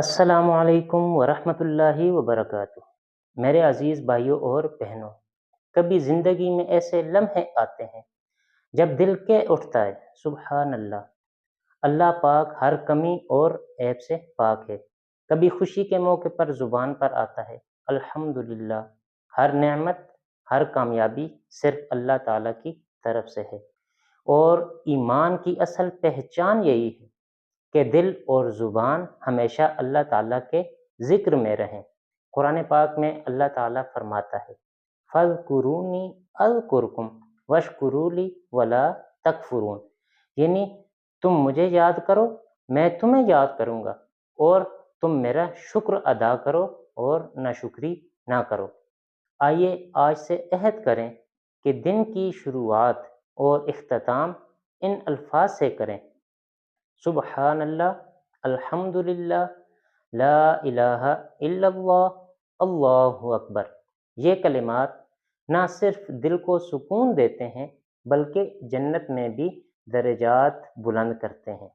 السلام علیکم ورحمۃ اللہ وبرکاتہ۔ میرے عزیز بھائیوں اور بہنوں، کبھی زندگی میں ایسے لمحے آتے ہیں جب دل کے اٹھتا ہے سبحان اللہ، اللہ پاک ہر کمی اور عیب سے پاک ہے۔ کبھی خوشی کے موقع پر زبان پر آتا ہے الحمدللہ، ہر نعمت ہر کامیابی صرف اللہ تعالیٰ کی طرف سے ہے۔ اور ایمان کی اصل پہچان یہی ہے کہ دل اور زبان ہمیشہ اللہ تعالیٰ کے ذکر میں رہیں۔ قرآن پاک میں اللہ تعالیٰ فرماتا ہے فَاذْكُرُونِی أَذْكُرْکُمْ وَاشْکُرُوا لِی وَلَا تَکْفُرُونَ، یعنی تم مجھے یاد کرو، میں تمہیں یاد کروں گا، اور تم میرا شکر ادا کرو اور ناشکری نہ کرو۔ آئیے آج سے عہد کریں کہ دن کی شروعات اور اختتام ان الفاظ سے کریں، سبحان اللہ، الحمدللہ، لا الہ الا اللہ، اللہ اکبر۔ یہ کلمات نہ صرف دل کو سکون دیتے ہیں بلکہ جنت میں بھی درجات بلند کرتے ہیں۔